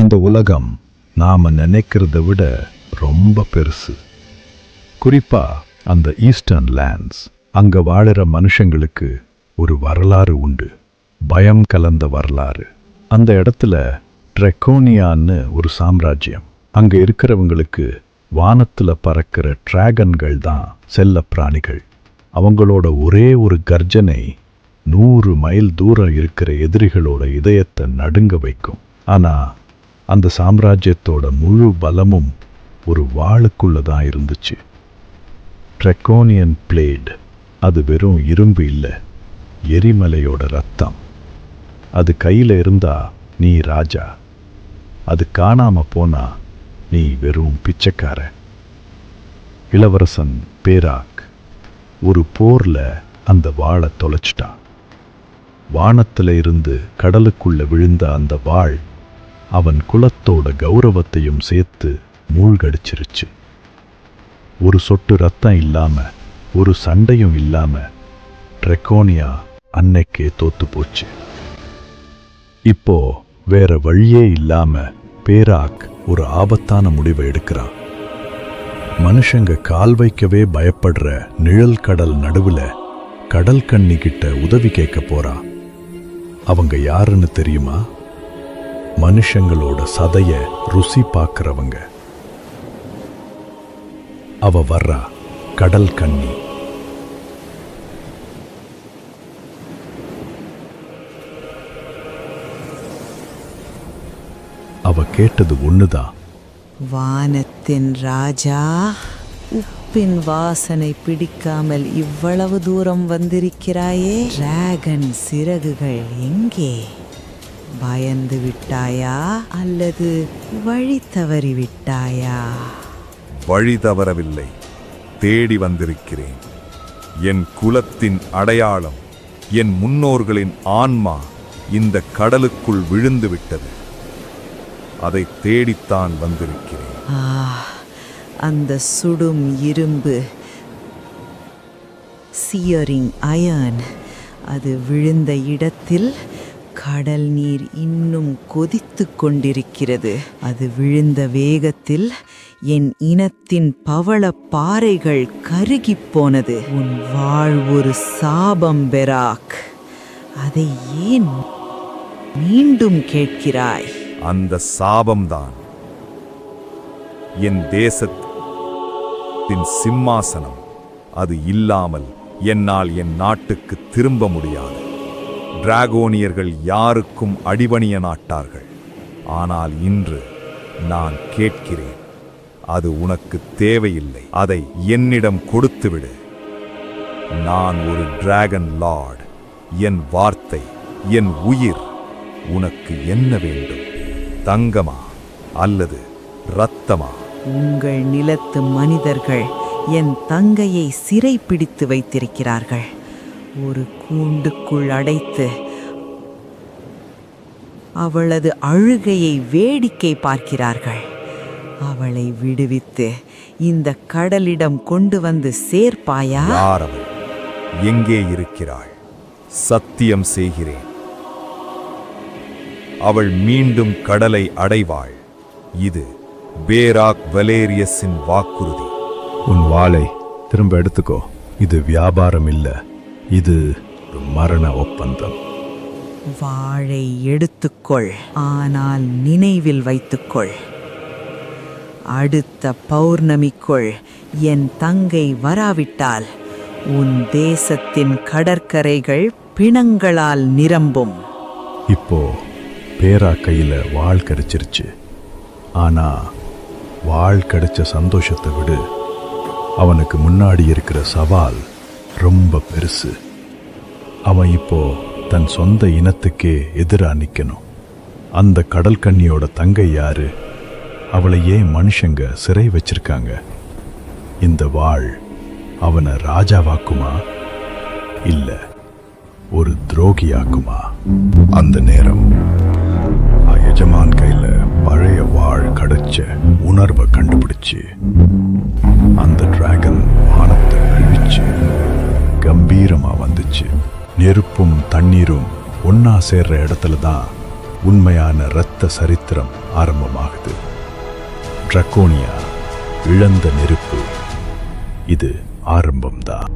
இந்த உலகம் நாம நினைக்கிறத விட ரொம்ப பெருசு. குறிப்பா அந்த ஈஸ்டர்ன் லேண்ட்ஸ், அங்க வாழுற மனுஷங்களுக்கு ஒரு வரலாறு உண்டு, பயம் கலந்த வரலாறு. அந்த இடத்துல ட்ரெக்கோனியான்னு ஒரு சாம்ராஜ்யம். அங்க இருக்கிறவங்களுக்கு வானத்துல பறக்கிற டிராகன்கள் தான் செல்ல பிராணிகள். அவங்களோட ஒரே ஒரு கர்ஜனை 100 மைல் தூரம் இருக்கிற எதிரிகளோட இதயத்தை நடுங்க வைக்கும். ஆனா அந்த சாம்ராஜ்யத்தோட முழு பலமும் ஒரு வாளுக்குள்ள தான் இருந்துச்சு. Draconian plate. அது வெறும் இரும்பு இல்லை, எரிமலையோட ரத்தம். அது கையில இருந்தா நீ ராஜா, அது காணாம போனா நீ வெறும் பிச்சைக்கார. இளவரசன் பேராக் ஒரு போர்ல அந்த வாளை தொலைச்சிட்டான். வானத்துல இருந்து கடலுக்குள்ள விழுந்த அந்த வாள் அவன் குலத்தோட கௌரவத்தையும் சேர்த்து மூழ்கடிச்சிருச்சு. ஒரு சொட்டு ரத்தம் இல்லாம, ஒரு சண்டையும் இல்லாம ட்ரெக்கோனியா அன்னைக்கே தோத்து போச்சு. இப்போ வேற வழியே இல்லாம பேராக் ஒரு ஆபத்தான முடிவை எடுக்கிறான். மனுஷங்க கால் வைக்கவே பயப்படுற நிழல் கடல் நடுவுல கடல் கன்னி கிட்ட உதவி கேட்க போறான். அவங்க யாருன்னு தெரியுமா? மனுஷங்களோட சதைய ருசி பார்க்கிறவங்க. அவ வர்றா, கடல் கன்னி. அவ கேட்டது ஒண்ணுதான். வானத்தின் ராஜா, உப்பின் வாசனை பிடிக்காமல் இவ்வளவு தூரம் வந்திருக்கிறாயே, டிராகன் சிறகுகள் எங்கே? பயந்து விட்டாயா அல்லது வழி தவறி விட்டாயா? வழி தவறவில்லை, தேடி வந்திருக்கிறேன். என் குலத்தின் அடையாளம், என் முன்னோர்களின் ஆன்மா இந்த கடலுக்குள் விழுந்து விட்டது. அதை தேடித்தான் வந்திருக்கிறேன். அந்த சுடும் இரும்பு, சியரிங் அயர்ன், அது விழுந்த இடத்தில் கடல் நீர் இன்னும் கொதித்து கொண்டிருக்கிறது. அது விழுந்த வேகத்தில் என் இனத்தின் பவள பாறைகள் கருகிப் போனது. உன் வாழ் ஒரு சாபம் பெராக். அதை ஏன் மீண்டும் கேட்கிறாய்? அந்த சாபம்தான் என் தேசத்தின் சிம்மாசனம். அது இல்லாமல் என்னால் என் நாட்டுக்கு திரும்ப முடியாது. டிராகோனியர்கள் யாருக்கும் அடிபணிய மாட்டார்கள். ஆனால் இன்று நான் கேட்கிறேன், அது உனக்கு தேவையில்லை. அதை என்னிடம் கொடுத்துவிடு. நான் ஒரு டிராகன் லார்ட். என் வார்த்தை, என் உயிர். உனக்கு என்ன வேண்டும்? தங்கமா அல்லது இரத்தமா? உங்கள் நிலத்து மனிதர்கள் என் தங்கையை சிறை பிடித்து வைத்திருக்கிறார்கள். ஒரு கூண்டுக்குள் அடைத்து அவளது அழுகையை வேடிக்கை பார்க்கிறார்கள். அவளை விடுவித்து இந்த கடலிடம் கொண்டு வந்து சேர்ப்பாயா? யார் அவள்? எங்கே இருக்கிறாள்? சத்தியம் செய்கிறேன், அவள் மீண்டும் கடலை அடைவாள். இது பேராக் வலேரியஸின் வாக்குறுதி. உன் வாளை திரும்ப எடுத்துக்கோ. இது வியாபாரம் இல்ல, இது ஒரு மரண ஒப்பந்தம். வாளை எடுத்துக்கொள், ஆனால் நினைவில் வைத்துக்கொள். அடுத்த பௌர்ணமிக்குள் என் தங்கை வராவிட்டால் உன் தேசத்தின் கடற்கரைகள் பிணங்களால் நிரம்பும். இப்போ பேரா கையில வாள் கிடைச்சிருச்சு. ஆனா வாள் கிடைச்ச சந்தோஷத்தை விடு, அவனுக்கு முன்னாடி இருக்கிற சவால் ரொம்ப பெருசு. அவன் இப்போ தன் சொந்த இனத்துக்கே எதிரா நிக்கணும். அந்த கடல் கன்னியோட தங்கை யாரு? அவளை ஏன் மனுஷங்க சிறை வச்சிருக்காங்க? இந்த வாள் அவனை ராஜாவாக்குமா இல்ல ஒரு துரோகியாக்குமா? அந்த நேரம் எஜமான் கையில பழைய வாள் கிடைச்ச உணர்வை கண்டுபிடிச்சு அந்த டிராகன் வானத்தை அழிச்சு கம்பீரமா வந்துச்சு. நெருப்பும் தண்ணீரும் ஒன்னா சேர்ற இடத்துல தான் உண்மையான இரத்த சரித்திரம் ஆரம்பமாகுது. டிரக்கோனியா, இழந்த நெருப்பு, இது ஆரம்பம்தான்.